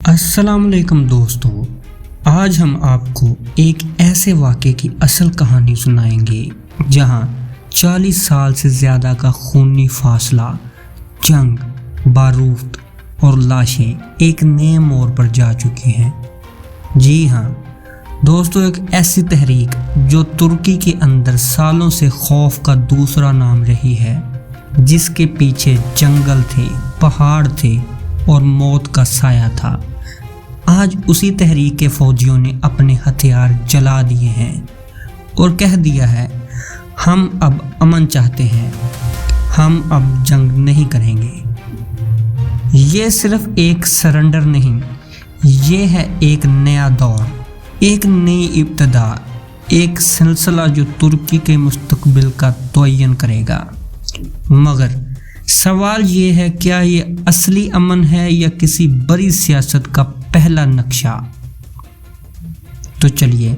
السلام علیکم دوستو، آج ہم آپ کو ایک ایسے واقعے کی اصل کہانی سنائیں گے جہاں 40 سال سے زیادہ کا خونی فاصلہ، جنگ، بارود اور لاشیں ایک نئے موڑ پر جا چکی ہیں۔ جی ہاں دوستو، ایک ایسی تحریک جو ترکی کے اندر سالوں سے خوف کا دوسرا نام رہی ہے، جس کے پیچھے جنگل تھے، پہاڑ تھے اور موت کا سایہ تھا۔ آج اسی تحریک کے فوجیوں نے اپنے ہتھیار جلا دیے ہیں اور کہہ دیا ہے، ہم اب امن چاہتے ہیں، ہم اب جنگ نہیں کریں گے۔ یہ صرف ایک سرنڈر نہیں، یہ ہے ایک نیا دور، ایک نئی ابتدا، ایک سلسلہ جو ترکی کے مستقبل کا تعین کرے گا۔ مگر سوال یہ ہے، کیا یہ اصلی امن ہے یا کسی بڑی سیاست کا پہلا نقشہ؟ تو چلیے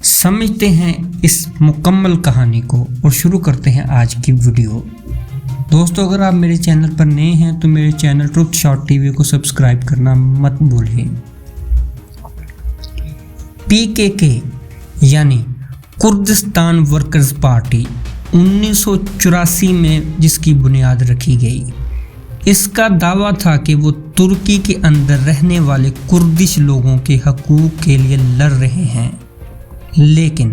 سمجھتے ہیں اس مکمل کہانی کو اور شروع کرتے ہیں آج کی ویڈیو۔ دوستو، اگر آپ میرے چینل پر نئے ہیں تو میرے channel truth short T V کو سبسکرائب کرنا مت بھولیں۔ PKK یعنی کردستان ورکرز پارٹی 1984 میں جس کی بنیاد رکھی گئی، اس کا دعویٰ تھا کہ وہ ترکی کے اندر رہنے والے کردش لوگوں کے حقوق کے لیے لڑ رہے ہیں، لیکن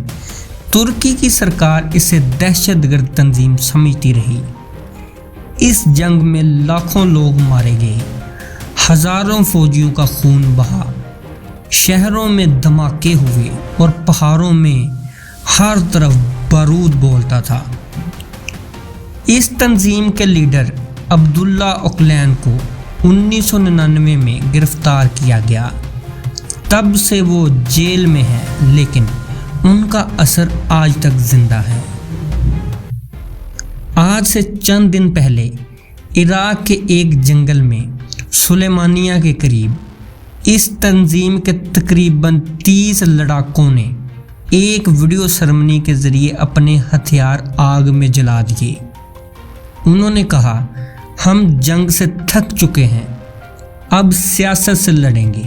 ترکی کی سرکار اسے دہشت گرد تنظیم سمجھتی رہی۔ اس جنگ میں لاکھوں لوگ مارے گئے، ہزاروں فوجیوں کا خون بہا، شہروں میں دھماکے ہوئے اور پہاڑوں میں ہر طرف بارود بولتا تھا۔ اس تنظیم کے لیڈر عبداللہ اوکلین کو 1999 میں گرفتار کیا گیا۔ تب سے وہ جیل میں ہیں، لیکن ان کا اثر آج تک زندہ ہے۔ آج سے چند دن پہلے عراق کے ایک جنگل میں سلیمانیہ کے قریب اس تنظیم کے تقریباً 30 لڑاکوں نے ایک ویڈیو سرمنی کے ذریعے اپنے ہتھیار آگ میں جلا دیے۔ انہوں نے کہا، ہم جنگ سے تھک چکے ہیں، اب سیاست سے لڑیں گے۔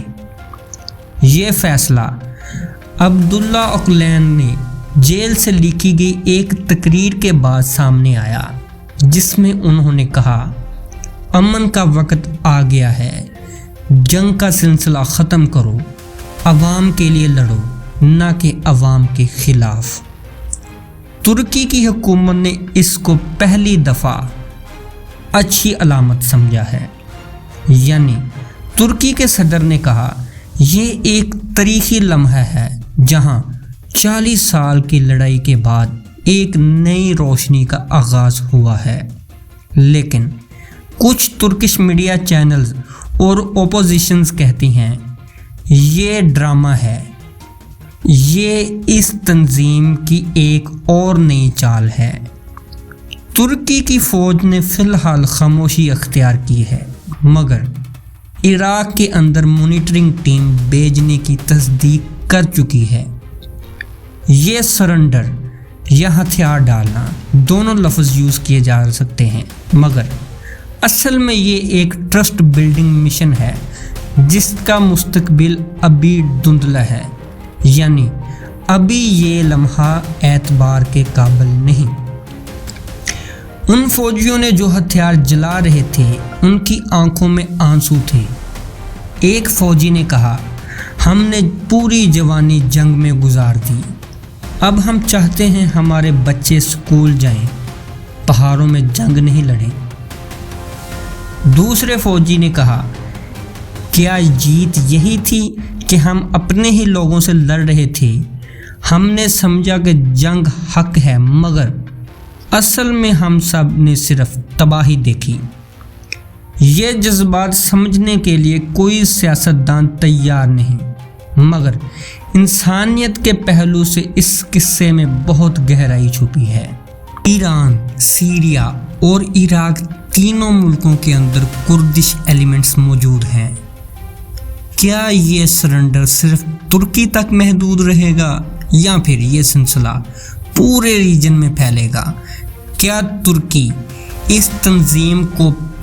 یہ فیصلہ عبداللہ اوکلین نے جیل سے لکھی گئی ایک تقریر کے بعد سامنے آیا، جس میں انہوں نے کہا، امن کا وقت آ گیا ہے، جنگ کا سلسلہ ختم کرو، عوام کے لیے لڑو، نہ کہ عوام کے خلاف۔ ترکی کی حکومت نے اس کو پہلی دفعہ اچھی علامت سمجھا ہے، یعنی ترکی کے صدر نے کہا، یہ ایک تاریخی لمحہ ہے جہاں 40 سال کی لڑائی کے بعد ایک نئی روشنی کا آغاز ہوا ہے۔ لیکن کچھ ترکش میڈیا چینلز اور اپوزیشنز کہتی ہیں، یہ ڈرامہ ہے، یہ اس تنظیم کی ایک اور نئی چال ہے۔ ترکی کی فوج نے فی الحال خاموشی اختیار کی ہے، مگر عراق کے اندر مانیٹرنگ ٹیم بھیجنے کی تصدیق کر چکی ہے۔ یہ سرنڈر یا ہتھیار ڈالنا دونوں لفظ یوز کیے جا سکتے ہیں، مگر اصل میں یہ ایک ٹرسٹ بلڈنگ مشن ہے جس کا مستقبل ابھی دھندلا ہے، یعنی ابھی یہ لمحہ اعتبار کے قابل نہیں۔ ان فوجیوں نے جو ہتھیار جلا رہے تھے، ان کی آنکھوں میں آنسو تھے۔ ایک فوجی نے کہا، ہم نے پوری جوانی جنگ میں گزار دی، اب ہم چاہتے ہیں ہمارے بچے اسکول جائیں، پہاڑوں میں جنگ نہیں لڑیں۔ دوسرے فوجی نے کہا، کیا جیت یہی تھی کہ ہم اپنے ہی لوگوں سے لڑ رہے تھے؟ ہم نے سمجھا کہ جنگ حق ہے، مگر اصل میں ہم سب نے صرف تباہی دیکھی۔ یہ جذبات سمجھنے کے لیے کوئی سیاستدان تیار نہیں، مگر انسانیت کے پہلو سے اس قصے میں بہت گہرائی چھپی ہے۔ ایران، سیریا اور عراق تینوں ملکوں کے اندر کردش ایلیمنٹس موجود ہیں۔ کیا یہ سرنڈر صرف ترکی تک محدود رہے گا یا پھر یہ سلسلہ پورے ریجن میں پھیلے گا؟ کیا ترکی اس تنظیم کو